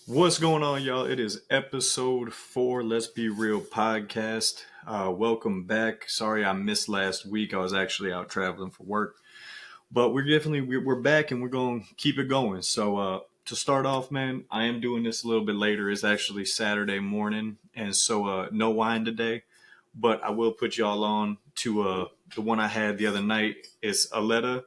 What's going on, y'all? It is episode 4, Let's Be Real podcast. Welcome back. Sorry I missed last week. I was actually out traveling for work. But we're back and we're going to keep it going. So to start off, man, I am doing this a little bit later. It's actually Saturday morning. And so no wine today. But I will put y'all on to the one I had the other night. It's Aleta.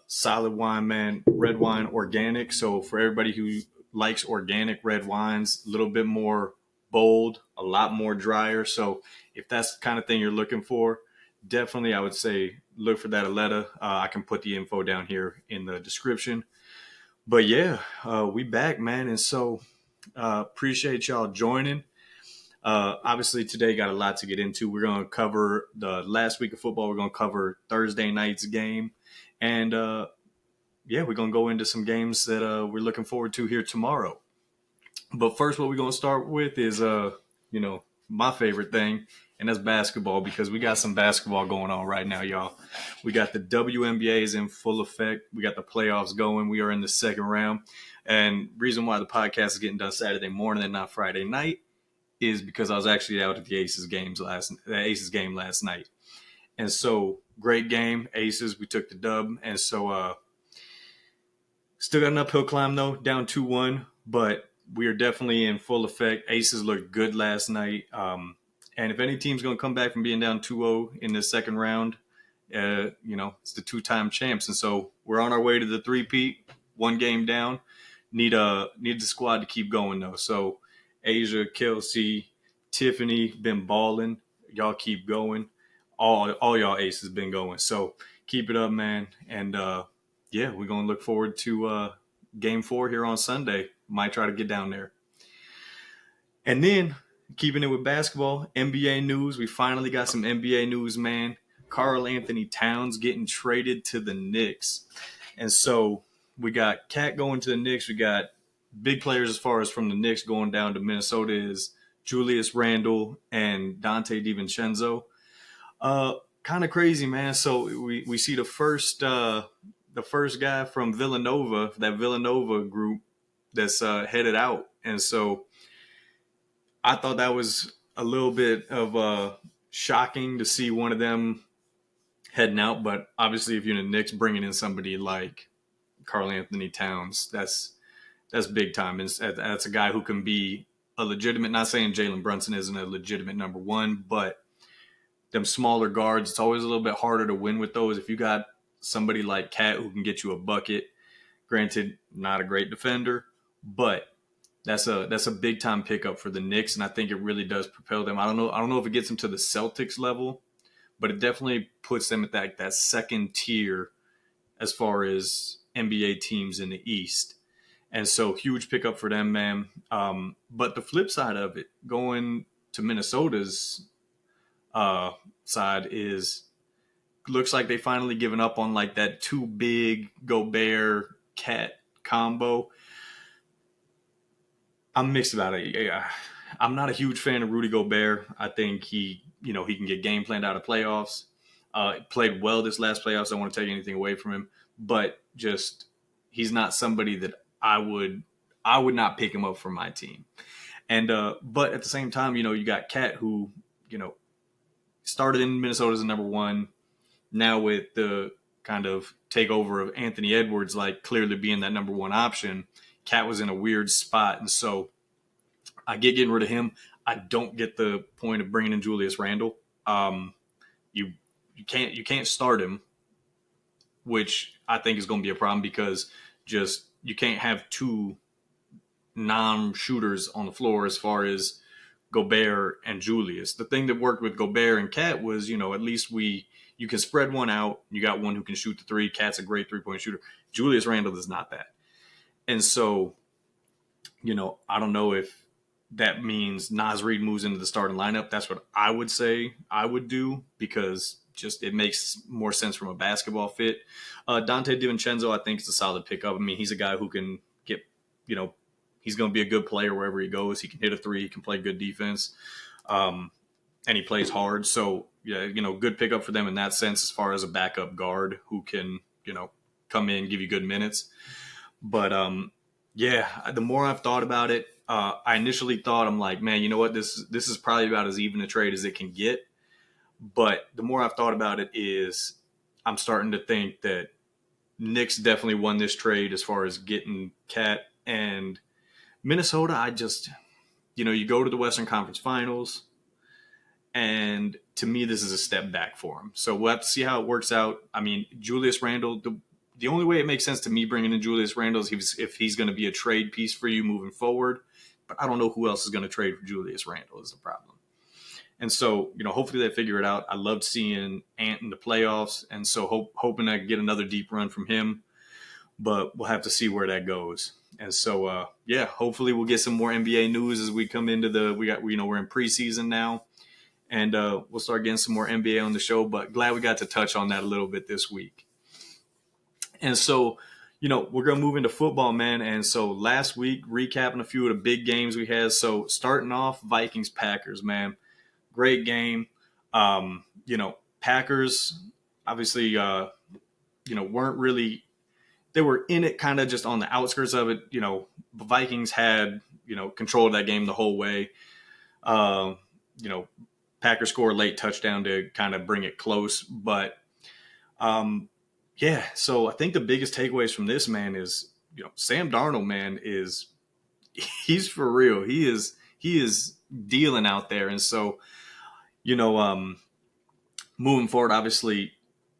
Solid wine, man. Red wine, organic. So for everybody who likes organic red wines, a little bit more bold, a lot more drier. So if that's the kind of thing you're looking for, definitely I would say look for that Aleta. I can put the info down here in the description. But yeah, we back, man. And so appreciate y'all joining. Obviously, today got a lot to get into. We're going to cover the last week of football. We're going to cover Thursday night's game. And yeah, we're going to go into some games that we're looking forward to here tomorrow. But first, what we're going to start with is, my favorite thing, and that's basketball, because we got some basketball going on right now, y'all. We got the WNBA is in full effect. We got the playoffs going. We are in the second round. And reason why the podcast is getting done Saturday morning and not Friday night is because I was actually out at the Aces game last night. And so great game, Aces. We took the dub. And so still got an uphill climb though, down 2-1, but we are definitely in full effect. Aces looked good last night. And if any team's going to come back from being down 2-0 in the second round, it's the two-time champs. And so we're on our way to the three-peat, one game down. Need the squad to keep going though. So Asia, Kelsey, Tiffany been balling. Y'all keep going. All y'all aces been going. So keep it up, man. And yeah, we're gonna look forward to game 4 here on Sunday. Might try to get down there. And then keeping it with basketball, NBA news. We finally got some NBA news, man. Karl Anthony Towns getting traded to the Knicks. And so we got Cat going to the Knicks. We got big players as far as from the Knicks going down to Minnesota is Julius Randle and Dante DiVincenzo. Kind of crazy, man. So we see the first guy from Villanova, that Villanova group that's headed out. And so I thought that was a little bit of shocking to see one of them heading out. But obviously, if you're in the Knicks, bringing in somebody like Karl Anthony Towns, that's big time. And that's a guy who can be a legitimate, not saying Jalen Brunson isn't a legitimate number one, but them smaller guards, it's always a little bit harder to win with those. If you got somebody like Cat who can get you a bucket, granted, not a great defender, but that's a big time pickup for the Knicks, and I think it really does propel them. I don't know if it gets them to the Celtics level, but it definitely puts them at that second tier as far as NBA teams in the East. And so huge pickup for them, man. But the flip side of it, going to Minnesota's side is looks like they finally given up on like that too big Gobert Cat combo. I'm mixed about it. I'm not a huge fan of Rudy Gobert. I think he can get game planned out of playoffs. Played well this last playoffs. I don't want to take anything away from him, but just he's not somebody that I would not pick him up for my team. And but at the same time, you got Cat who started in Minnesota as a number one. Now with the kind of takeover of Anthony Edwards, like clearly being that number one option, Cat was in a weird spot. And so I get getting rid of him. I don't get the point of bringing in Julius Randle. You can't start him, which I think is going to be a problem because just you can't have two non-shooters on the floor as far as Gobert and Julius. The thing that worked with Gobert and Cat was, at least you can spread one out. You got one who can shoot the three. Cat's a great three-point shooter. Julius Randle is not that. And so, I don't know if that means Naz Reid moves into the starting lineup. That's what I would say I would do because just it makes more sense from a basketball fit. Dante DiVincenzo, I think, is a solid pickup. I mean, he's a guy who can get, he's going to be a good player wherever he goes. He can hit a three. He can play good defense. And he plays hard. So, yeah, good pickup for them in that sense as far as a backup guard who can, come in, give you good minutes. But Yeah, the more I've thought about it, I initially thought I'm like, man, you know what? This is probably about as even a trade as it can get. But the more I've thought about it, is I'm starting to think that Knicks definitely won this trade as far as getting Cat and Minnesota. I just, you go to the Western Conference Finals, and to me, this is a step back for him. So we'll have to see how it works out. I mean, Julius Randle, the only way it makes sense to me bringing in Julius Randle is if he's going to be a trade piece for you moving forward. But I don't know who else is going to trade for Julius Randle is the problem. And so, hopefully they figure it out. I loved seeing Ant in the playoffs, and so hoping I get another deep run from him. But we'll have to see where that goes. And so, yeah, hopefully we'll get some more NBA news as we come into we're in preseason now, and we'll start getting some more NBA on the show. But glad we got to touch on that a little bit this week. And so, we're going to move into football, man. And so last week, recapping a few of the big games we had. So starting off, Vikings Packers, man. Great game. Packers obviously, weren't really, they were in it kind of just on the outskirts of it. The Vikings had, control of that game the whole way. Uh, you know, Packers score a late touchdown to kind of bring it close. But yeah, so I think the biggest takeaways from this, man, is, Sam Darnold, man, he's for real. He is dealing out there. And so, you know, um, moving forward, obviously,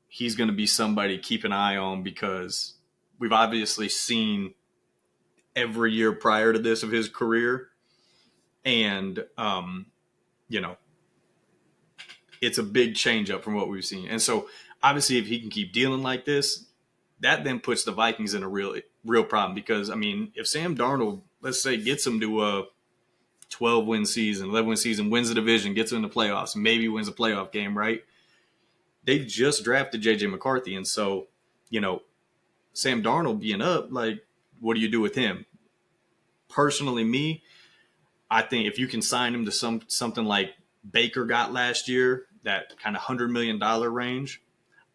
he's going to be somebody to keep an eye on because we've obviously seen every year prior to this of his career. And, you know, it's a big change up from what we've seen. And so, obviously, if he can keep dealing like this, that then puts the Vikings in a real problem because, I mean, if Sam Darnold, let's say, gets them to a 12-win season, 11-win season, wins the division, gets them in the playoffs, maybe wins a playoff game, right? They just drafted J.J. McCarthy. And so, you know, Sam Darnold being up, like, what do you do with him? Personally, me, I think if you can sign him to something like Baker got last year, that kind of $100 million range,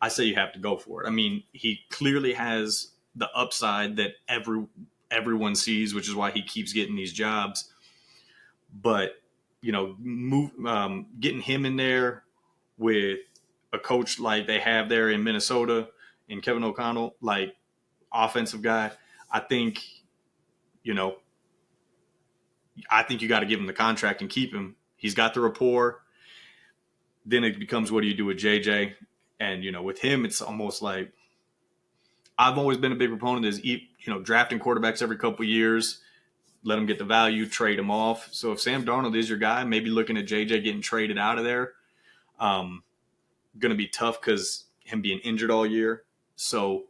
I say you have to go for it. I mean, he clearly has the upside that everyone sees, which is why he keeps getting these jobs. But getting him in there with a coach like they have there in Minnesota and Kevin O'Connell, like offensive guy, I think you know I think you got to give him the contract and keep him. He's got the rapport. Then it becomes what do you do with JJ? And with him, it's almost like I've always been a big proponent is drafting quarterbacks every couple of years, let him get the value, trade him off. So if Sam Darnold is your guy, maybe looking at JJ getting traded out of there, going to be tough because him being injured all year. So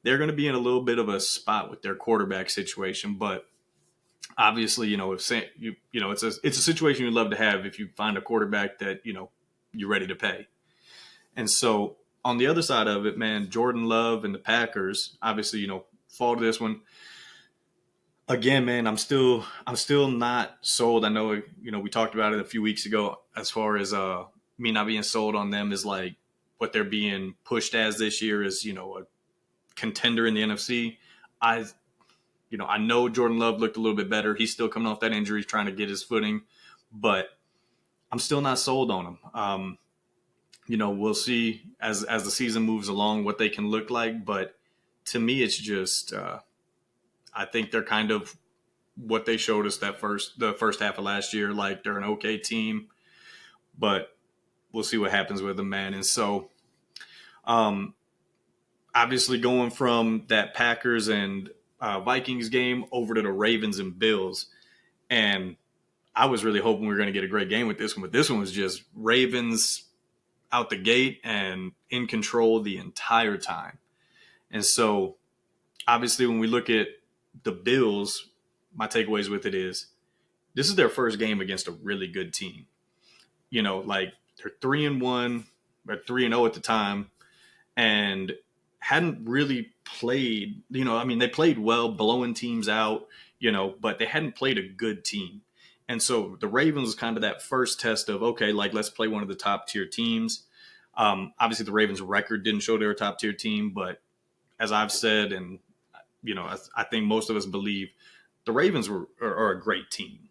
they're going to be in a little bit of a spot with their quarterback situation. But obviously, if Sam, it's a situation you'd love to have if you find a quarterback that you're ready to pay. And so on the other side of it, man, Jordan Love and the Packers, obviously, fall to this one. Again, man, I'm still not sold. I know, we talked about it a few weeks ago as far as me not being sold on them is like what they're being pushed as this year is, a contender in the NFC. I know Jordan Love looked a little bit better. He's still coming off that injury, trying to get his footing, but I'm still not sold on him. We'll see as the season moves along what they can look like. But to me, it's just I think they're kind of what they showed us the first half of last year. Like they're an okay team, but we'll see what happens with them, man. And so, obviously, going from that Packers and Vikings game over to the Ravens and Bills, and I was really hoping we were going to get a great game with this one, but this one was just Ravens out the gate and in control the entire time. And so, obviously, when we look at the Bills, my takeaways with it is this is their first game against a really good team. Like they're 3-1 or 3-0 at the time, and hadn't really played. They played well, blowing teams out. But they hadn't played a good team. And so the Ravens was kind of that first test of, okay, like let's play one of the top tier teams. Obviously, the Ravens' record didn't show they were a top tier team, but as I've said, and I think most of us believe the Ravens are a great team.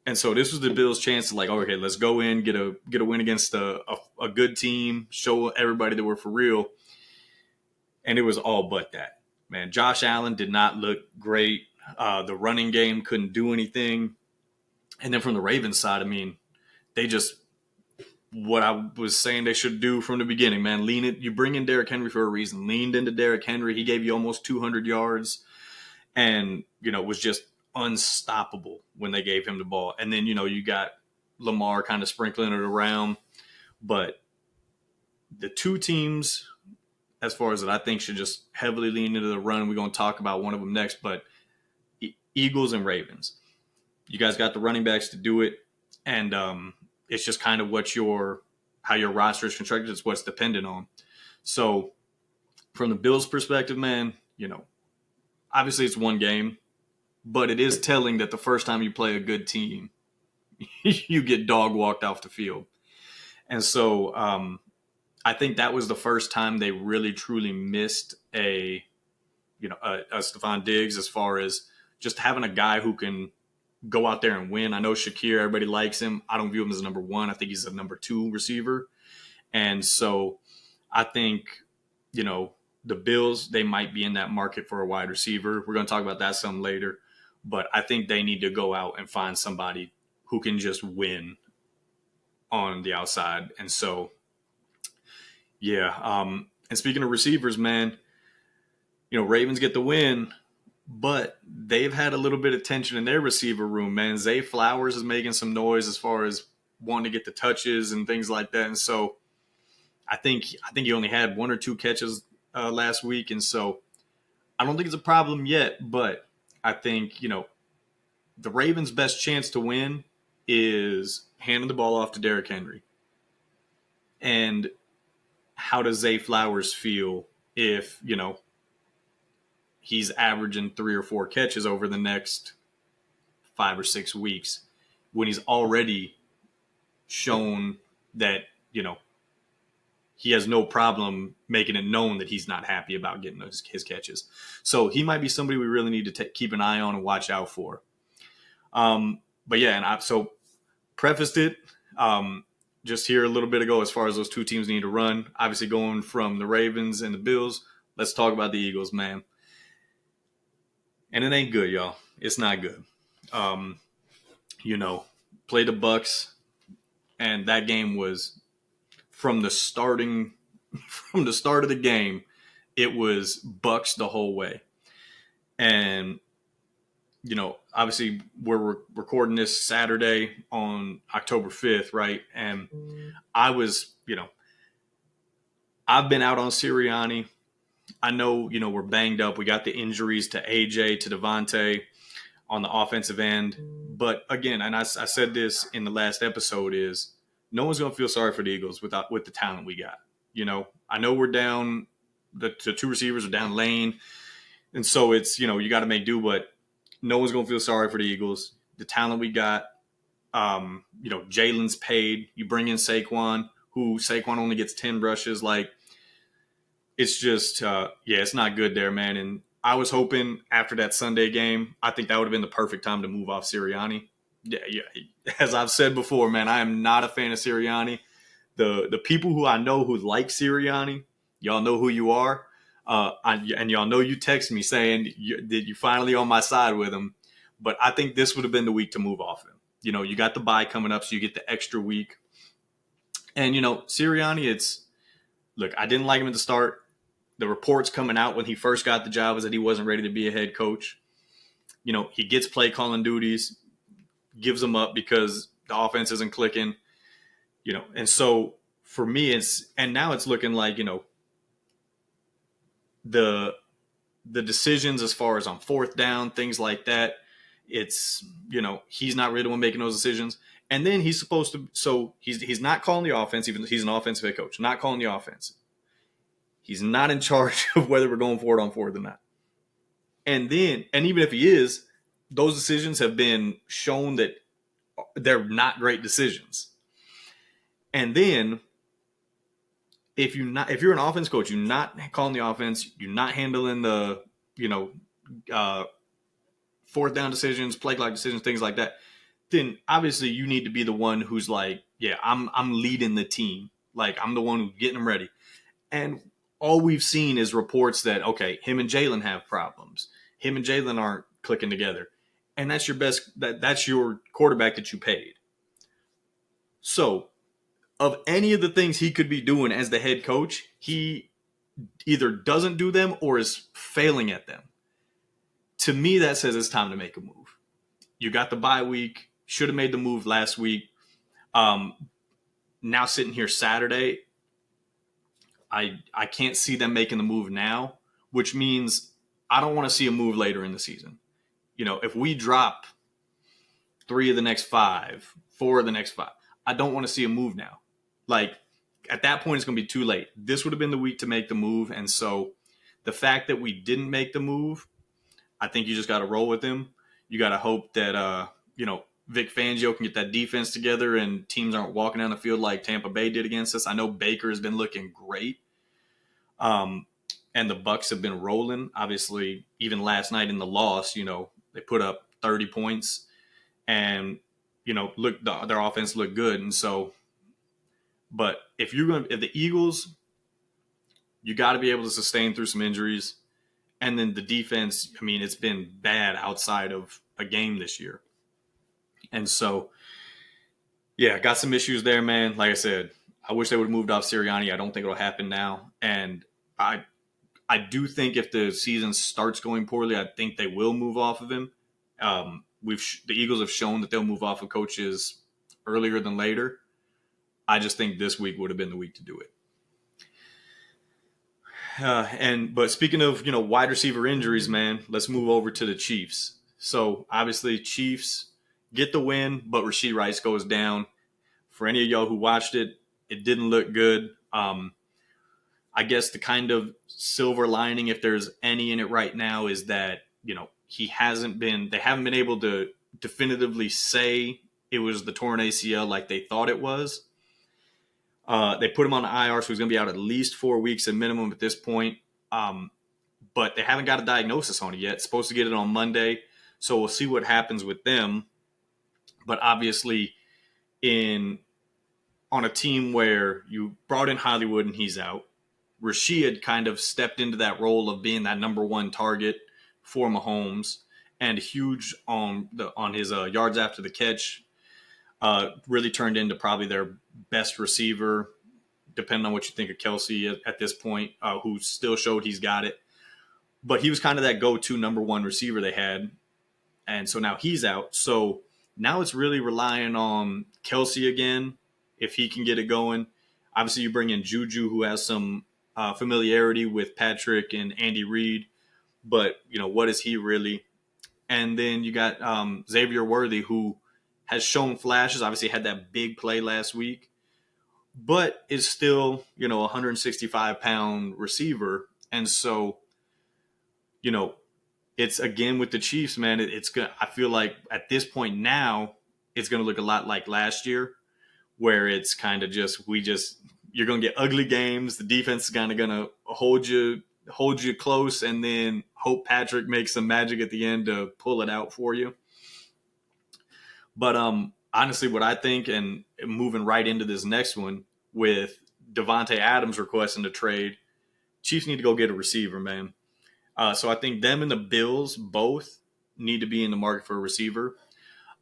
And so this was the Bills' chance to like, okay, let's go in, get a win against a good team, show everybody that we're for real. And it was all but that. Man, Josh Allen did not look great. The running game couldn't do anything. And then from the Ravens side, I mean, they just what I was saying they should do from the beginning, man. Lean it. You bring in Derrick Henry for a reason. Leaned into Derrick Henry. He gave you almost 200 yards, and was just unstoppable when they gave him the ball. And then you got Lamar kind of sprinkling it around, but the two teams, as far as that, I think should just heavily lean into the run. We're going to talk about one of them next, but Eagles and Ravens. You guys got the running backs to do it, and it's just kind of how your roster is constructed. It's what's dependent on. So from the Bills' perspective, man, obviously it's one game, but it is telling that the first time you play a good team, you get dog walked off the field. And so I think that was the first time they really truly missed a Stephon Diggs as far as just having a guy who can go out there and win. I know Shakir, everybody likes him. I don't view him as a number one. I think he's a number 2 receiver. And so I think, the Bills, they might be in that market for a wide receiver. We're going to talk about that some later. But I think they need to go out and find somebody who can just win on the outside. And so, yeah. And speaking of receivers, man, Ravens get the win, but they've had a little bit of tension in their receiver room, man. Zay Flowers is making some noise as far as wanting to get the touches and things like that. And so I think he only had 1 or 2 catches last week. And so I don't think it's a problem yet, but I think, the Ravens' best chance to win is handing the ball off to Derrick Henry. And how does Zay Flowers feel if, he's averaging 3 or 4 catches over the next 5 or 6 weeks when he's already shown that, he has no problem making it known that he's not happy about getting his catches. So he might be somebody we really need to keep an eye on and watch out for. But yeah, and I prefaced it just here a little bit ago as far as those two teams need to run. Obviously going from the Ravens and the Bills, let's talk about the Eagles, man. And it ain't good, y'all. It's not good. Play the Bucks, and that game was from the start of the game, it was Bucks the whole way. And obviously we're recording this Saturday on October 5th, right? And I was, I've been out on Sirianni. I know, we're banged up. We got the injuries to AJ, to Devontae on the offensive end. But again, and I said this in the last episode, is no one's going to feel sorry for the Eagles with the talent we got. I know we're down, the 2 receivers are down lane. And so it's, you got to make do, but no one's going to feel sorry for the Eagles. The talent we got, Jalen's paid. You bring in Saquon only gets 10 rushes. Like, it's just, it's not good there, man. And I was hoping after that Sunday game, I think that would have been the perfect time to move off Sirianni. Yeah. As I've said before, man, I am not a fan of Sirianni. The people who I know who like Sirianni, y'all know who you are. And y'all know you text me saying that you finally on my side with him. But I think this would have been the week to move off him. You got the bye coming up, so you get the extra week. And, Sirianni, look, I didn't like him at the start. The reports coming out when he first got the job was that he wasn't ready to be a head coach. He gets play calling duties, gives them up because the offense isn't clicking, and so for me, now it's looking like, the decisions as far as on 4th down, things like that, it's, he's not really the one making those decisions. And then he's supposed to, so he's not calling the offense, even though he's an offensive head coach, not calling the offense. He's not in charge of whether we're going for it on 4th or not. And even if he is, those decisions have been shown that they're not great decisions. And then if you're an offense coach, you're not calling the offense, you're not handling the uh, fourth down decisions, play clock decisions, things like that, then obviously you need to be the one who's like, yeah, I'm leading the team. Like I'm the one who's getting them ready. And all we've seen is reports that, okay, him and Jalen have problems. Him and Jalen aren't clicking together. And that's your that's your quarterback that you paid. So of any of the things he could be doing as the head coach, he either doesn't do them or is failing at them. To me, that says it's time to make a move. You got the bye week, should have made the move last week. Um, Now sitting here Saturday, I can't see them making the move now, which means I don't want to see a move later in the season. If we drop 3 of the next 5, 4 of the next 5, I don't want to see a move now. Like at that point, it's going to be too late. This would have been the week to make the move. And so the fact that we didn't make the move, I think you just got to roll with him. You got to hope that, Vic Fangio can get that defense together and teams aren't walking down the field like Tampa Bay did against us. I know Baker has been looking great. And the Bucks have been rolling. Obviously, even last night in the loss, they put up 30 points and, their offense looked good. And so, but if the Eagles, you got to be able to sustain through some injuries. And then the defense, it's been bad outside of a game this year. And so, yeah, got some issues there, man. Like I said, I wish they would have moved off Sirianni. I don't think it'll happen now. And I do think if the season starts going poorly, I think they will move off of him. The Eagles have shown that they'll move off of coaches earlier than later. I just think this week would have been the week to do it. But speaking of wide receiver injuries, man, let's move over to the Chiefs. So obviously Chiefs get the win, but Rashee Rice goes down. For any of y'all who watched it, it didn't look good. I guess the kind of silver lining, if there's any in it right now, is that they haven't been able to definitively say it was the torn ACL like they thought it was. They put him on the IR, so he's going to be out at least 4 weeks at minimum at this point. But they haven't got a diagnosis on it yet. It's supposed to get it on Monday, so we'll see what happens with them. But obviously, on a team where you brought in Hollywood and he's out, Rashee had kind of stepped into that role of being that number one target for Mahomes and huge on his yards after the catch. Really turned into probably their best receiver, depending on what you think of Kelsey at this point, who still showed he's got it. But he was kind of that go-to number one receiver they had. And so now he's out. So now it's really relying on Kelsey again, if he can get it going. Obviously, you bring in Juju, who has some familiarity with Patrick and Andy Reid. But, what is he really? And then you got Xavier Worthy, who has shown flashes. Obviously, had that big play last week, but is still, a 165-pound receiver. And so, it's again with the Chiefs, man. It's gonna. I feel like at this point now, it's going to look a lot like last year, where it's kind of you're going to get ugly games. The defense is kind of going to hold you close, and then hope Patrick makes some magic at the end to pull it out for you. But honestly, what I think, and moving right into this next one with Davante Adams requesting to trade, Chiefs need to go get a receiver, man. So I think them and the Bills both need to be in the market for a receiver.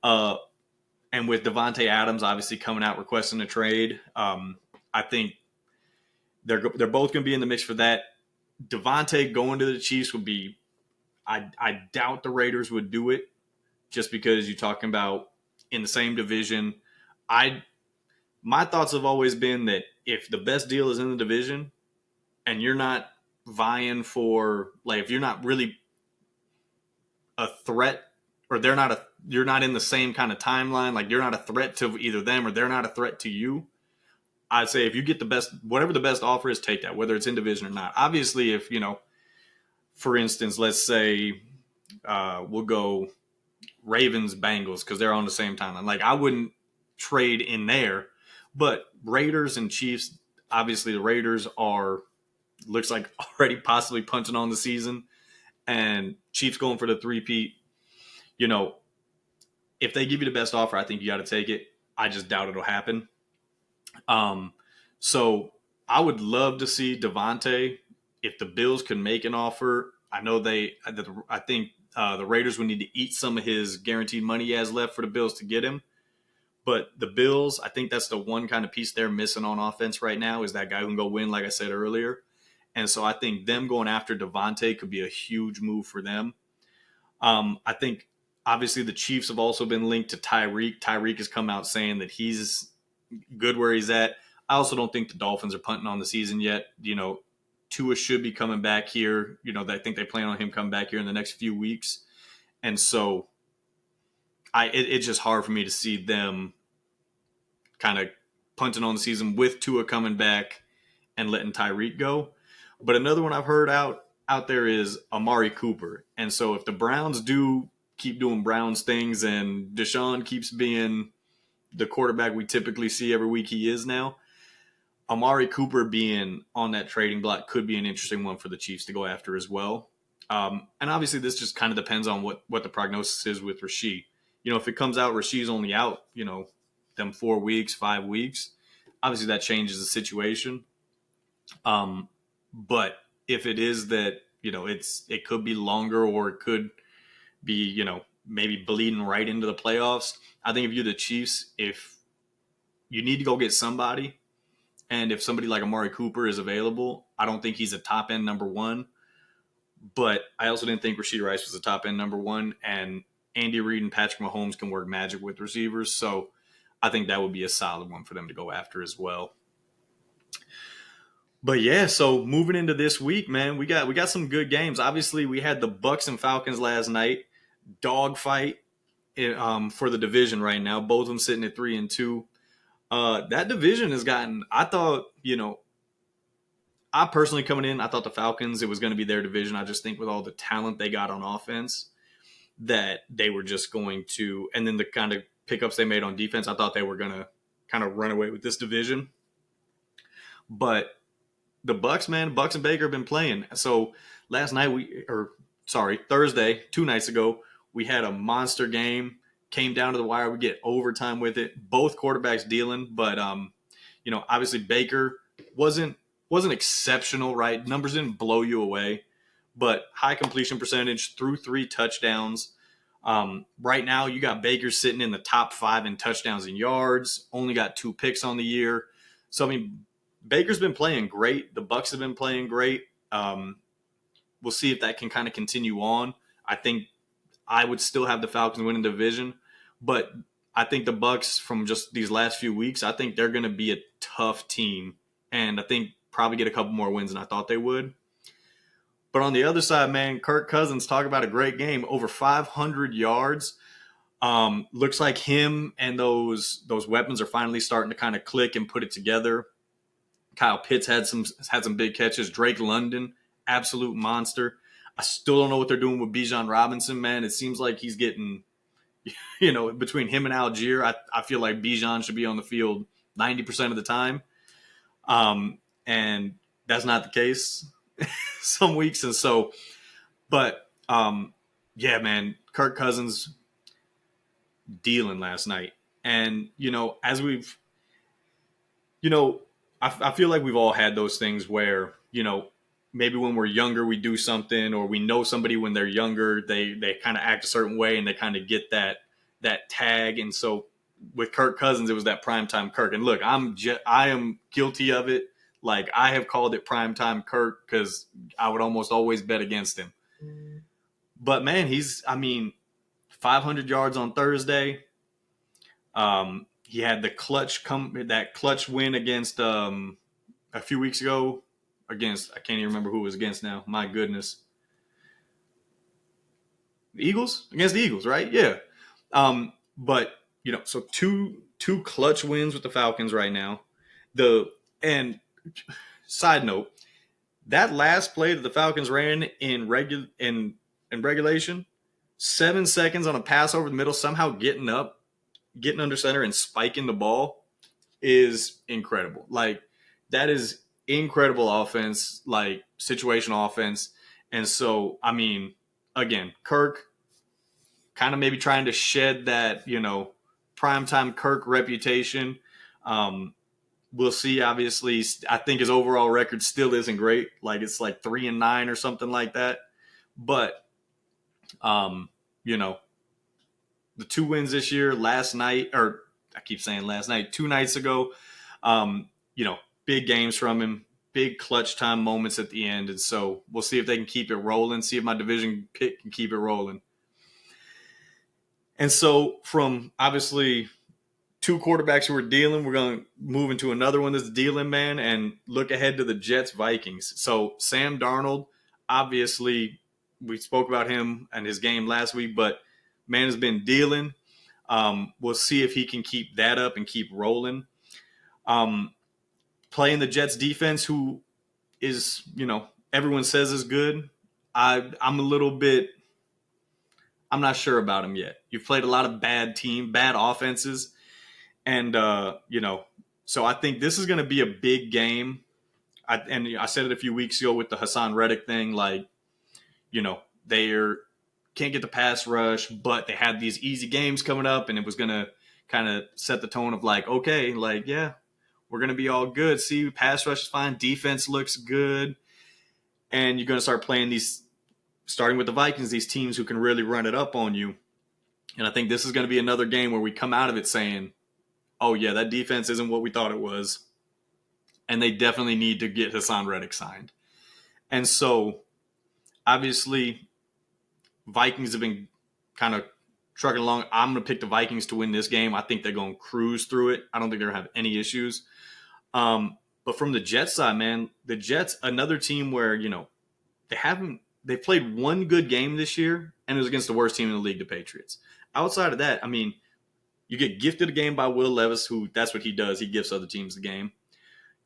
And with Davante Adams obviously coming out requesting a trade, I think they're both going to be in the mix for that. Davante going to the Chiefs would be – I doubt the Raiders would do it just because you're talking about in the same division. My thoughts have always been that if the best deal is in the division and you're not vying for – like if you're not really a threat or you're not in the same kind of timeline, like you're not a threat to either them or they're not a threat to you, I'd say if you get the best – whatever the best offer is, take that, whether it's in division or not. Obviously, if, for instance, let's say we'll go Ravens, Bengals because they're on the same timeline. Like I wouldn't trade in there, but Raiders and Chiefs, obviously the Raiders looks like already possibly punching on the season. and Chiefs going for the three-peat. You know, if they give you the best offer, I think you got to take it. I just doubt it'll happen. So I would love to see Devontae. If the Bills could make an offer, I know I think the Raiders would need to eat some of his guaranteed money he has left for the Bills to get him. But the Bills, I think that's the one kind of piece they're missing on offense right now is that guy who can go win, like I said earlier. And so I think them going after Devontae could be a huge move for them. I think obviously the Chiefs have also been linked to Tyreek. Tyreek has come out saying that he's good where he's at. I also don't think the Dolphins are punting on the season yet. Tua should be coming back here. I think they plan on him coming back here in the next few weeks. And so it's just hard for me to see them kind of punting on the season with Tua coming back and letting Tyreek go. But another one I've heard out there is Amari Cooper. And so if the Browns do keep doing Browns things and Deshaun keeps being the quarterback we typically see every week he is now, Amari Cooper being on that trading block could be an interesting one for the Chiefs to go after as well. And obviously this just kind of depends on what the prognosis is with Rasheed. If it comes out Rasheed's only out, them 4 weeks, 5 weeks, obviously that changes the situation. But if it is that, it could be longer or it could be, maybe bleeding right into the playoffs. I think if you're the Chiefs, if you need to go get somebody, and if somebody like Amari Cooper is available, I don't think he's a top end number one. But I also didn't think Rashee Rice was a top end number one. And Andy Reid and Patrick Mahomes can work magic with receivers. So I think that would be a solid one for them to go after as well. But yeah, so moving into this week, man, we got some good games. Obviously, we had the Bucks and Falcons last night. Dogfight for the division right now. Both of them sitting at 3-2. That division has gotten, I thought, I personally coming in, I thought the Falcons, it was going to be their division. I just think with all the talent they got on offense that they were just going to, and then the kind of pickups they made on defense, I thought they were going to kind of run away with this division. But the Bucks, man, Bucks and Baker have been playing. So Thursday, 2 nights ago, we had a monster game. Came down to the wire. We get overtime with it. Both quarterbacks dealing, but obviously Baker wasn't exceptional, right? Numbers didn't blow you away, but high completion percentage, threw 3 touchdowns. Right now, you got Baker sitting in the top 5 in touchdowns and yards. Only got 2 picks on the year. So Baker's been playing great. The Bucks have been playing great. We'll see if that can kind of continue on. I think I would still have the Falcons winning the division, but I think the Bucks from just these last few weeks, I think they're going to be a tough team, and I think probably get a couple more wins than I thought they would. But on the other side, man, Kirk Cousins, talk about a great game, over 500 yards. Looks like him and those weapons are finally starting to kind of click and put it together. Kyle Pitts had some big catches. Drake London, absolute monster. I still don't know what they're doing with Bijan Robinson, man. It seems like he's getting, between him and Algier, I feel like Bijan should be on the field 90% of the time. And that's not the case some weeks. And so, but yeah, man, Kirk Cousins dealing last night. And, as we've, I feel like we've all had those things where, maybe when we're younger, we do something, or we know somebody when they're younger, they kind of act a certain way and they kind of get that tag. And so with Kirk Cousins, it was that primetime Kirk. And look, I am guilty of it. Like, I have called it primetime Kirk because I would almost always bet against him. But man, 500 yards on Thursday. He had the clutch win against a few weeks ago against, I can't even remember who it was against now. My goodness. The Eagles? Against the Eagles, right? Yeah. But, so two clutch wins with the Falcons right now. And side note, that last play that the Falcons ran in regulation, 7 seconds on a pass over the middle, somehow getting under center and spiking the ball is incredible. Like, that is incredible offense, like situational offense. And so, I mean, again, Kirk kind of maybe trying to shed that, primetime Kirk reputation. We'll see. Obviously, I think his overall record still isn't great. Like it's like 3-9 or something like that. But, um, you know, the 2 wins this year, last night, or I keep saying last night, 2 nights ago, um, big games from him, big clutch time moments at the end. And so we'll see if they can keep it rolling, see if my division pick can keep it rolling. And so from obviously 2 quarterbacks who are dealing, we're going to move into another one that's dealing, man, and look ahead to the Jets Vikings. So Sam Darnold, obviously, we spoke about him and his game last week, but man has been dealing. We'll see if he can keep that up and keep rolling. Playing the Jets defense, who is, everyone says is good. I'm a little bit, I'm not sure about him yet. You've played a lot of bad offenses. And, so I think this is going to be a big game. I said it a few weeks ago with the Hassan Reddick thing, like, they can't get the pass rush, but they had these easy games coming up, and it was going to kind of set the tone of like, okay, like, yeah, we're going to be all good. See, pass rush is fine. Defense looks good. And you're going to start playing starting with the Vikings, these teams who can really run it up on you. And I think this is going to be another game where we come out of it saying, oh, yeah, that defense isn't what we thought it was. And they definitely need to get Hassan Reddick signed. And so, obviously, Vikings have been kind of trucking along. I'm going to pick the Vikings to win this game. I think they're going to cruise through it. I don't think they're going to have any issues. But from the Jets side, man, the Jets, another team where, they played one good game this year, and it was against the worst team in the league, the Patriots. Outside of that, I mean, you get gifted a game by Will Levis, who that's what he does. He gifts other teams the game.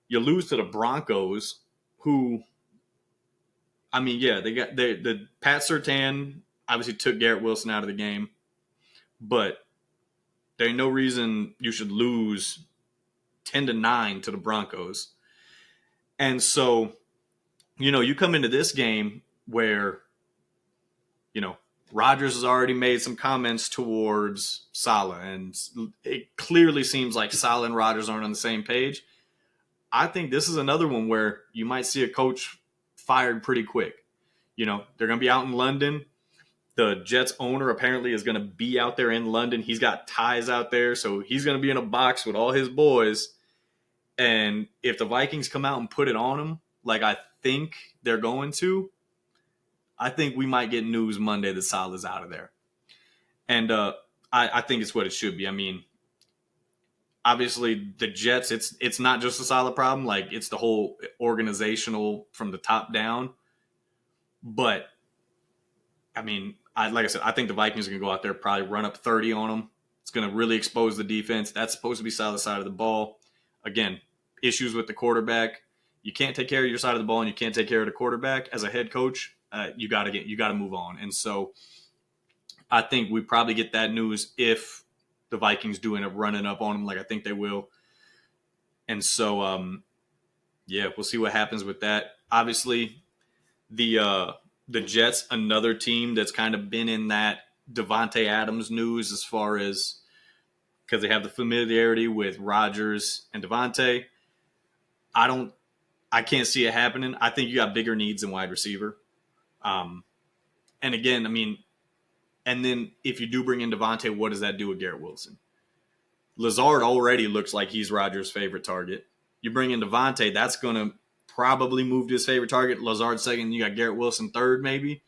You lose to the Broncos, who, I mean, yeah, the Pat Surtain obviously took Garrett Wilson out of the game, but there ain't no reason you should lose 10-9 to the Broncos. And so, you come into this game where, Rodgers has already made some comments towards Saleh, and it clearly seems like Saleh and Rodgers aren't on the same page. I think this is another one where you might see a coach fired pretty quick. They're going to be out in London. The Jets owner apparently is going to be out there in London. He's got ties out there, so he's going to be in a box with all his boys. And if the Vikings come out and put it on him, like I think they're going to, I think we might get news Monday that Saleh's out of there. And I think it's what it should be. I mean, obviously the Jets, it's not just a Saleh problem. Like, it's the whole organizational from the top down. But, I mean, like I said, I think the Vikings are going to go out there, probably run up 30 on them. It's going to really expose the defense. That's supposed to be Saleh's side of the ball. Again, issues with the quarterback. You can't take care of your side of the ball and you can't take care of the quarterback as a head coach. You got to move on. And so I think we probably get that news if the Vikings do end up running up on them, like I think they will. And so, we'll see what happens with that. Obviously, the Jets, another team that's kind of been in that Devontae Adams news as far as, because they have the familiarity with Rodgers and Devontae. I can't see it happening. I think you got bigger needs in wide receiver. And again, I mean, and then if you do bring in Devontae, what does that do with Garrett Wilson? Lazard already looks like he's Rodgers' favorite target. You bring in Devontae, that's going to probably move to his favorite target. Lazard second, you got Garrett Wilson third, maybe.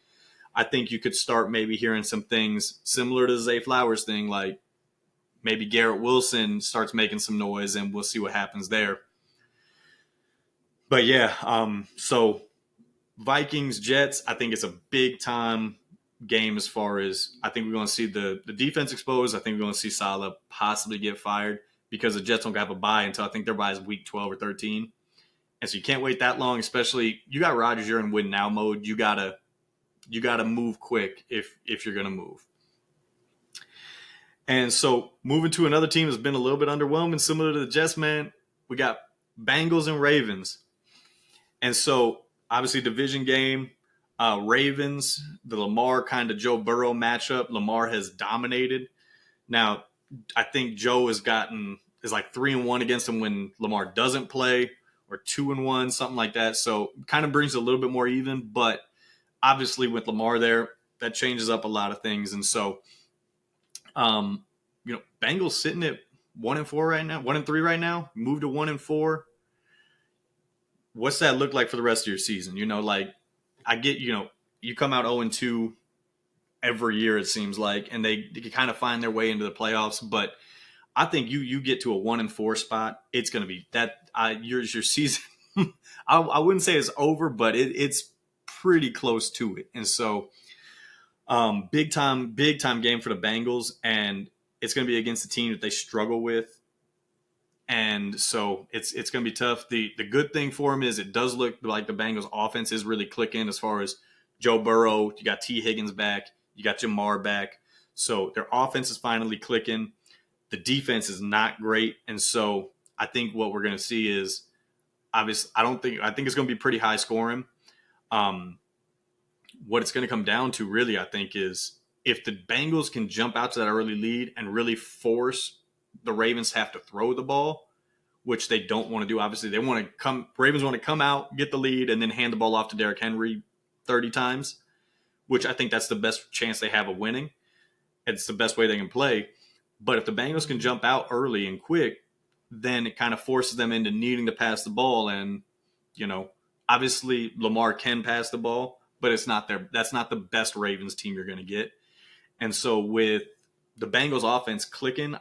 I think you could start maybe hearing some things similar to the Zay Flowers thing, like maybe Garrett Wilson starts making some noise, and we'll see what happens there. But yeah, so Vikings, Jets, I think it's a big-time game as far as I think we're going to see the defense exposed. I think we're going to see Saleh possibly get fired because the Jets don't have a bye until I think their bye is week 12 or 13. And so you can't wait that long, especially you got Rodgers, you're in win now mode. You gotta move quick if you're going to move. And so moving to another team that's been a little bit underwhelming, similar to the Jets, man, we got Bengals and Ravens. And so obviously division game. Ravens, the Lamar kind of Joe Burrow matchup, Lamar has dominated. Now, I think Joe is like 3-1 against him when Lamar doesn't play, or 2-1, something like that. So kind of brings it a little bit more even. But obviously, with Lamar there, that changes up a lot of things. And so, Bengals sitting at 1-4 right now, 1-3 right now, moved to 1-4. What's that look like for the rest of your season? Like I get, you come out 0-2 every year, it seems like, and they can kind of find their way into the playoffs. But I think you get to a 1-4 spot, it's going to be that your season. I wouldn't say it's over, but it's pretty close to it. And so, big time game for the Bengals, and it's going to be against a team that they struggle with. And so it's going to be tough. The good thing for him is it does look like the Bengals offense is really clicking as far as Joe Burrow. You got T. Higgins back. You got Jamar back. So their offense is finally clicking. The defense is not great. And so I think what we're going to see is obviously I think it's going to be pretty high scoring. What it's going to come down to really, I think, is if the Bengals can jump out to that early lead and really force the Ravens to have to throw the ball, which they don't want to do. Obviously, Ravens want to come out, get the lead, and then hand the ball off to Derrick Henry 30 times, which I think that's the best chance they have of winning. It's the best way they can play. But if the Bengals can jump out early and quick, then it kind of forces them into needing to pass the ball. And, obviously Lamar can pass the ball, but that's not the best Ravens team you're going to get. And so with the Bengals offense clicking,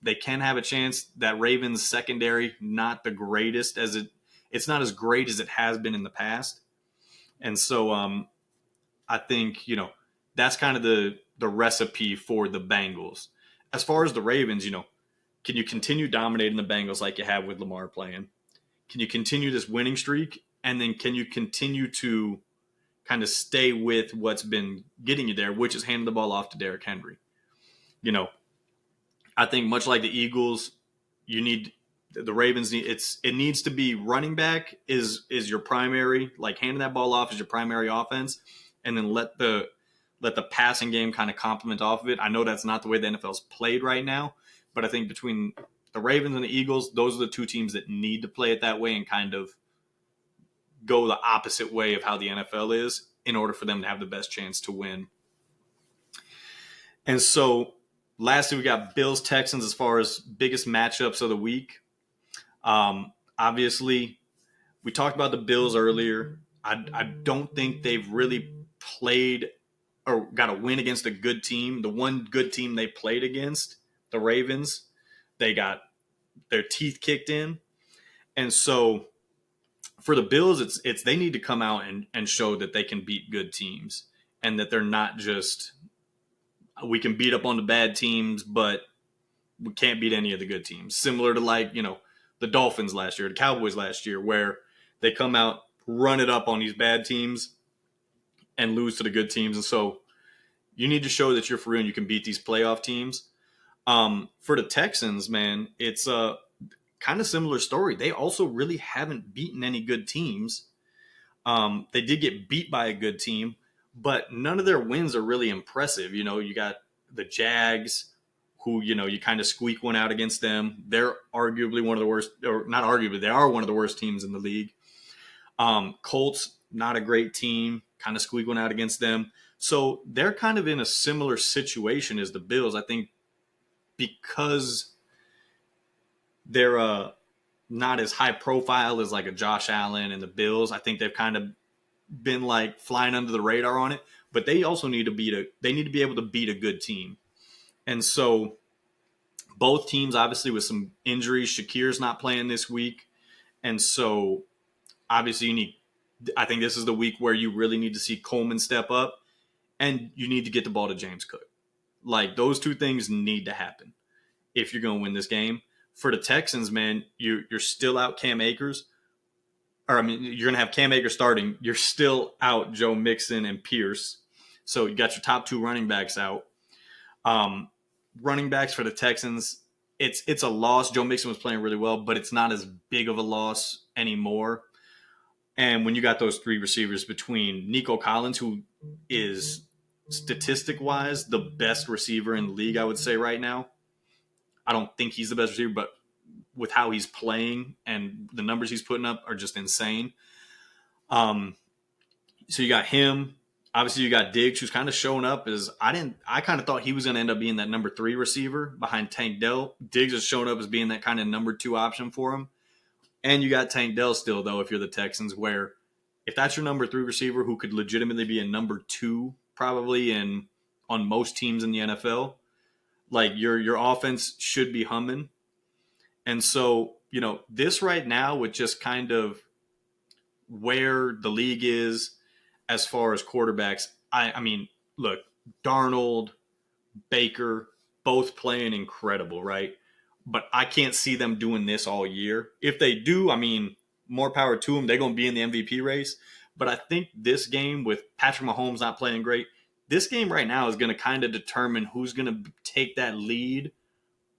they can have a chance. That Ravens secondary, not the greatest it's not as great as it has been in the past. And so I think, that's kind of the recipe for the Bengals. As far as the Ravens, can you continue dominating the Bengals like you have with Lamar playing? Can you continue this winning streak? And then can you continue to kind of stay with what's been getting you there, which is handing the ball off to Derrick Henry? I think much like the Eagles, the Ravens it needs to be running back is your primary, like handing that ball off is your primary offense, and then let the passing game kind of complement off of it. I know that's not the way the NFL's played right now, but I think between the Ravens and the Eagles, those are the two teams that need to play it that way and kind of go the opposite way of how the NFL is in order for them to have the best chance to win. And so lastly, we got Bills Texans as far as biggest matchups of the week. Obviously, we talked about the Bills earlier. I don't think they've really played or got a win against a good team. The one good team they played against, the Ravens, they got their teeth kicked in. And so for the Bills, it's they need to come out and show that they can beat good teams and that they're not just we can beat up on the bad teams, but we can't beat any of the good teams. Similar to the Dolphins last year, the Cowboys last year, where they come out, run it up on these bad teams and lose to the good teams. And so you need to show that you're for real and you can beat these playoff teams. For the Texans, man, it's a kind of similar story. They also really haven't beaten any good teams. They did get beat by a good team, but none of their wins are really impressive. You got the Jags, who, you kind of squeak one out against them. They're arguably one of the worst, or not arguably, they are one of the worst teams in the league. Colts, not a great team, kind of squeak one out against them. So they're kind of in a similar situation as the Bills, I think, because they're not as high profile as like a Josh Allen and the Bills. I think they've kind of been like flying under the radar on it, but they also need to be able to beat a good team. And so both teams, obviously with some injuries, Shakir's not playing this week. And so obviously I think this is the week where you really need to see Coleman step up and you need to get the ball to James Cook. Like those two things need to happen if you're going to win this game. For the Texans, man, you're still out Cam Akers. You're going to have Cam Akers starting. You're still out Joe Mixon and Pierce. So you got your top two running backs out. Running backs for the Texans, it's a loss. Joe Mixon was playing really well, but it's not as big of a loss anymore. And when you got those three receivers between Nico Collins, who is statistic wise the best receiver in the league, I would say right now. I don't think he's the best receiver, but with how he's playing and the numbers he's putting up are just insane. So you got him. Obviously, you got Diggs, who's kind of showing up as I kind of thought he was going to end up being that number 3 receiver behind Tank Dell. Diggs is showing up as being that kind of number 2 option for him. And you got Tank Dell still, though, if you're the Texans, where if that's your number 3 receiver who could legitimately be a number 2 probably on most teams in the NFL, like your offense should be humming. And so, this right now with just kind of where the league is as far as quarterbacks, I mean, look, Darnold, Baker, both playing incredible, right? But I can't see them doing this all year. If they do, I mean, more power to them. They're going to be in the MVP race. But I think this game with Patrick Mahomes not playing great, this game right now is going to kind of determine who's going to take that lead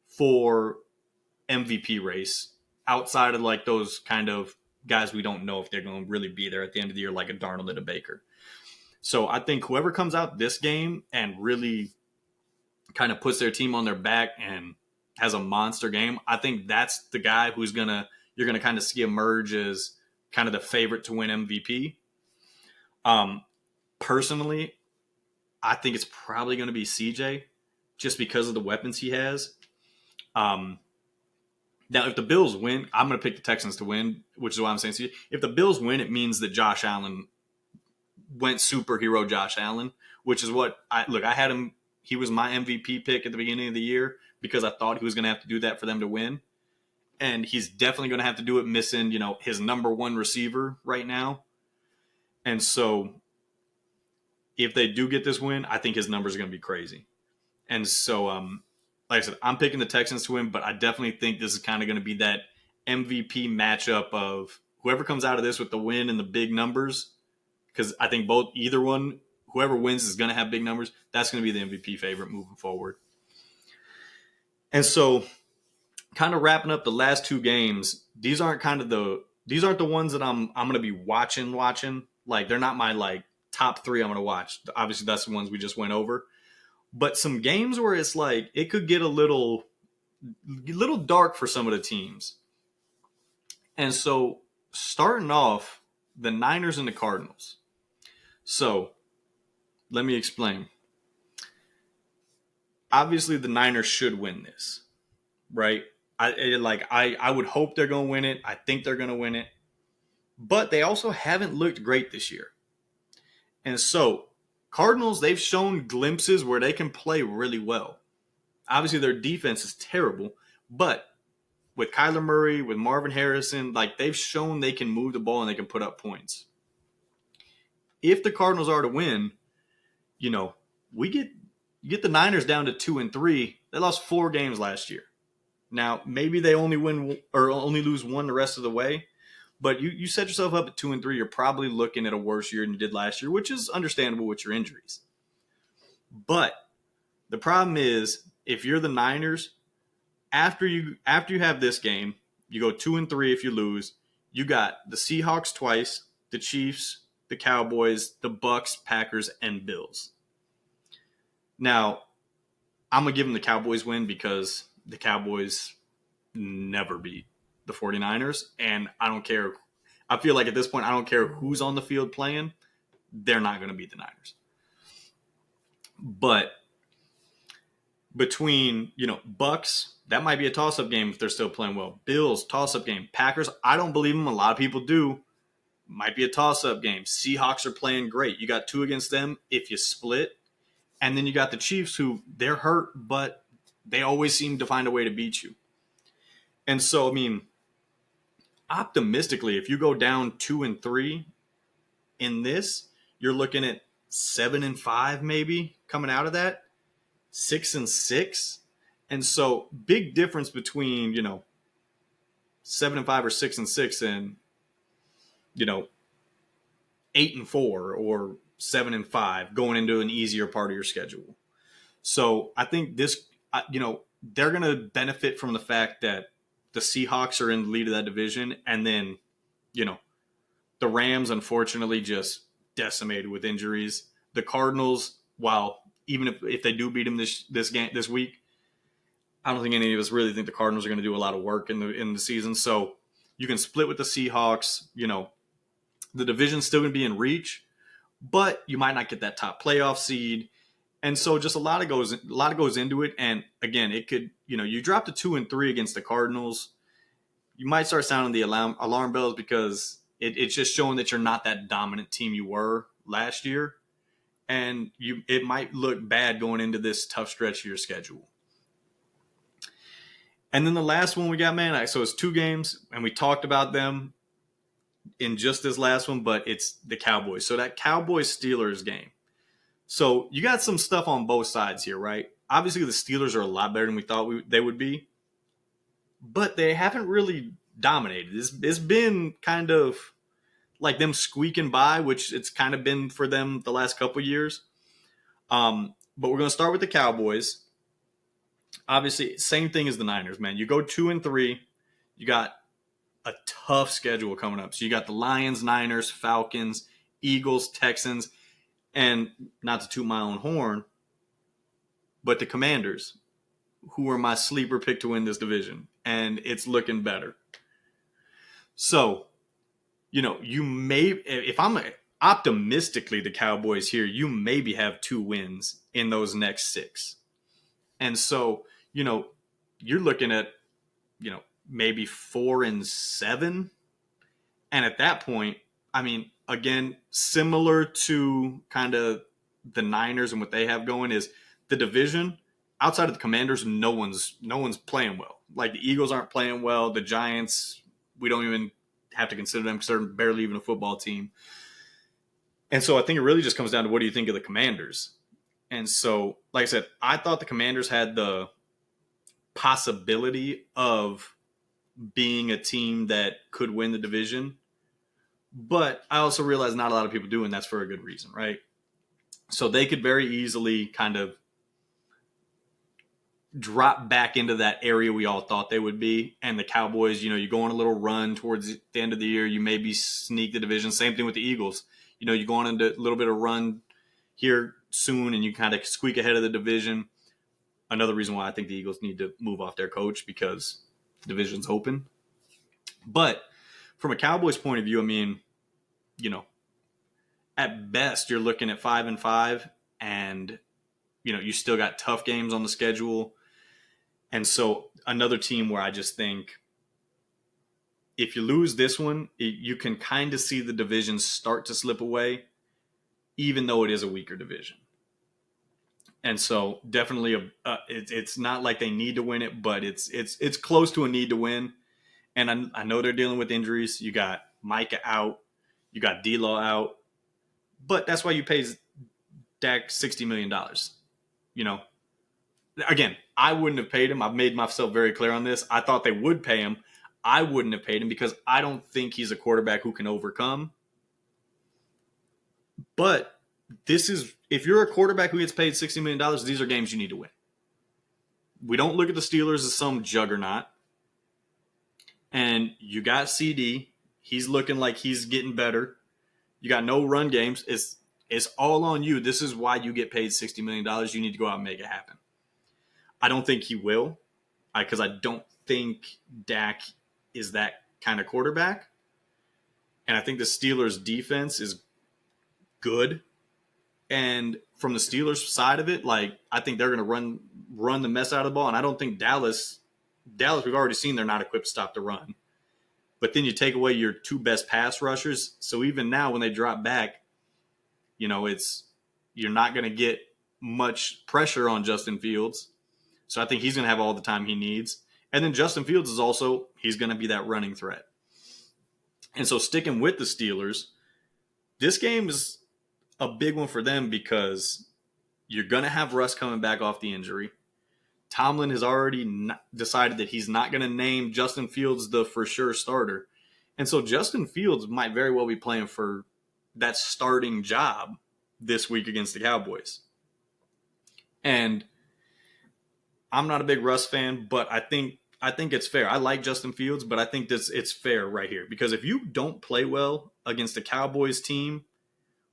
for MVP race outside of like those kind of guys we don't know if they're going to really be there at the end of the year, like a Darnold and a Baker. So I think whoever comes out this game and really kind of puts their team on their back and has a monster game, I think that's the guy you're gonna kind of see emerge as kind of the favorite to win MVP. Personally, I think it's probably going to be CJ just because of the weapons he has. Now, if the Bills win, I'm going to pick the Texans to win, which is why I'm saying CJ. If the Bills win, it means that Josh Allen went superhero Josh Allen, which is what I had him. He was my MVP pick at the beginning of the year because I thought he was going to have to do that for them to win. And he's definitely going to have to do it missing, his number 1 receiver right now. And so if they do get this win, I think his numbers are going to be crazy. And so, like I said, I'm picking the Texans to win, but I definitely think this is kind of going to be that MVP matchup of whoever comes out of this with the win and the big numbers, because I think whoever wins is going to have big numbers. That's going to be the MVP favorite moving forward. And so, kind of wrapping up the last 2 games, these aren't the ones that I'm going to be watching. Like they're not my like top 3 I'm going to watch. Obviously, that's the ones we just went over. But some games where it's like it could get a little dark for some of the teams. And so, starting off, the Niners and the Cardinals. So, let me explain. Obviously, the Niners should win this, right? I would hope they're going to win it. I think they're going to win it. But they also haven't looked great this year. And so, Cardinals, they've shown glimpses where they can play really well. Obviously, their defense is terrible, but with Kyler Murray, with Marvin Harrison, like they've shown they can move the ball and they can put up points. If the Cardinals are to win, you get the Niners down to 2-3. They lost 4 games last year. Now, maybe they only win or only lose 1 the rest of the way, but you set yourself up at 2-3. You're probably looking at a worse year than you did last year, which is understandable with your injuries. But the problem is, if you're the Niners, after you have this game, you go 2-3. If you lose, you got the Seahawks twice, the Chiefs, the Cowboys, the Bucks, Packers, and Bills. Now, I'm going to give them the Cowboys win because the Cowboys never beat the 49ers, and I don't care. I feel like at this point, I don't care who's on the field playing. They're not going to beat the Niners. But between, Bucks, that might be a toss-up game if they're still playing well. Bills, toss-up game. Packers, I don't believe them. A lot of people do. Might be a toss-up game. Seahawks are playing great. You got 2 against them if you split. And then you got the Chiefs who they're hurt, but they always seem to find a way to beat you. And so, I mean, optimistically, if you go down 2-3 in this, you're looking at 7-5 maybe coming out of that, 6-6. And so big difference between, 7-5 or 6-6 and, 8-4 or 7-5 going into an easier part of your schedule. So I think this, they're going to benefit from the fact that the Seahawks are in the lead of that division. And then, The Rams, unfortunately, just decimated with injuries. The Cardinals, while even if they do beat them this week, I don't think any of us really think the Cardinals are going to do a lot of work in the season. So you can split with the Seahawks. The division's still going to be in reach, but you might not get that top playoff seed. And so just a lot goes into it. And again, it could, you drop to 2-3 against the Cardinals, you might start sounding the alarm bells because it's just showing that you're not that dominant team you were last year. And it might look bad going into this tough stretch of your schedule. And then the last one we got, man, so it's 2 games, and we talked about them in just this last one, but it's the Cowboys. So that Cowboys-Steelers game. So you got some stuff on both sides here, right? Obviously, the Steelers are a lot better than we thought they would be, but they haven't really dominated. It's been kind of like them squeaking by, which it's kind of been for them the last couple of years. But we're going to start with the Cowboys. Obviously, same thing as the Niners, man. You go 2-3, you got a tough schedule coming up. So you got the Lions, Niners, Falcons, Eagles, Texans, and not to toot my own horn, but the Commanders, who are my sleeper pick to win this division. And it's looking better. So, you may, if I'm optimistically the Cowboys here, you maybe have 2 wins in those next 6. And so, you're looking at, maybe 4-7. And at that point, I mean, again, similar to kind of the Niners and what they have going is the division outside of the Commanders, no one's playing well. Like the Eagles aren't playing well. The Giants, we don't even have to consider them because they're barely even a football team. And so I think it really just comes down to what do you think of the Commanders? And so, like I said, I thought the Commanders had the possibility of being a team that could win the division. But I also realize not a lot of people do, and that's for a good reason, right? So they could very easily kind of drop back into that area we all thought they would be. And the Cowboys, you go on a little run towards the end of the year, you maybe sneak the division. Same thing with the Eagles. You go on into a little bit of run here soon, and you kind of squeak ahead of the division. Another reason why I think the Eagles need to move off their coach because the division's open. But from a Cowboys point of view, I mean, at best you're looking at 5-5, and you still got tough games on the schedule. And so another team where I just think if you lose this one, you can kind of see the division start to slip away, even though it is a weaker division. And so definitely it's not like they need to win it, but it's close to a need to win. And I know they're dealing with injuries. You got Micah out, you got D-Law out, but that's why you pay Dak $60 million. Again, I wouldn't have paid him. I've made myself very clear on this. I thought they would pay him. I wouldn't have paid him because I don't think he's a quarterback who can overcome. But if you're a quarterback who gets paid $60 million, these are games you need to win. We don't look at the Steelers as some juggernaut. And you got CD. He's looking like he's getting better. You got no run games. It's all on you. This is why you get paid $60 million. You need to go out and make it happen. I don't think he will because I don't think Dak is that kind of quarterback. And I think the Steelers' defense is good. And from the Steelers' side of it, I think they're going to run the mess out of the ball. And I don't think Dallas, we've already seen they're not equipped to stop the run. But then you take away your 2 best pass rushers. So even now when they drop back, you're not going to get much pressure on Justin Fields. So I think he's going to have all the time he needs. And then Justin Fields he's going to be that running threat. And so sticking with the Steelers, this game is a big one for them because you're going to have Russ coming back off the injury. Tomlin has already decided that he's not going to name Justin Fields the for sure starter. And so Justin Fields might very well be playing for that starting job this week against the Cowboys. And I'm not a big Russ fan, but I think I think it's fair. I like Justin Fields, but I think it's fair right here because if you don't play well against the Cowboys team,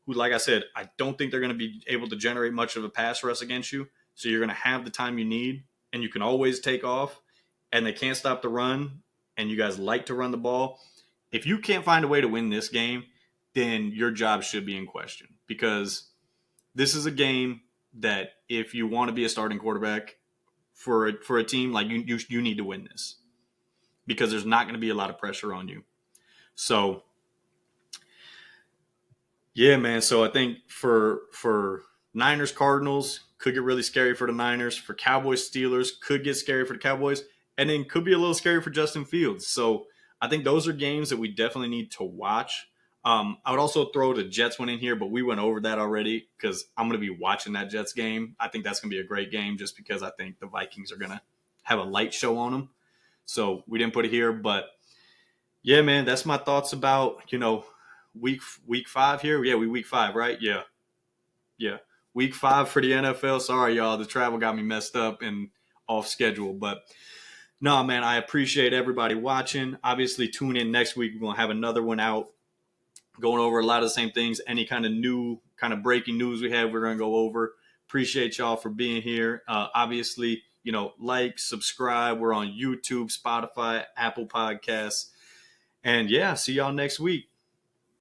who, like I said, I don't think they're going to be able to generate much of a pass rush against you. So you're going to have the time you need, and you can always take off, and they can't stop the run, and you guys like to run the ball. If you can't find a way to win this game, then your job should be in question because this is a game that if you want to be a starting quarterback for a team, like you need to win this because there's not going to be a lot of pressure on you. So yeah, man. So I think for Niners Cardinals could get really scary for the Niners. For Cowboys Steelers could get scary for the Cowboys, and then could be a little scary for Justin Fields. So I think those are games that we definitely need to watch. I would also throw the Jets one in here, but we went over that already because I'm going to be watching that Jets game. I think that's going to be a great game just because I think the Vikings are going to have a light show on them. So we didn't put it here, but yeah, man, that's my thoughts about week 5 here. Yeah, we week 5, right? Yeah, week 5 for the NFL. Sorry, y'all, the travel got me messed up and off schedule, but no, man, I appreciate everybody watching. Obviously, tune in next week. We're gonna have another one out, going over a lot of the same things. Any kind of new, kind of breaking news we have, we're gonna go over. Appreciate y'all for being here. Obviously, like, subscribe. We're on YouTube, Spotify, Apple Podcasts. And yeah, see y'all next week.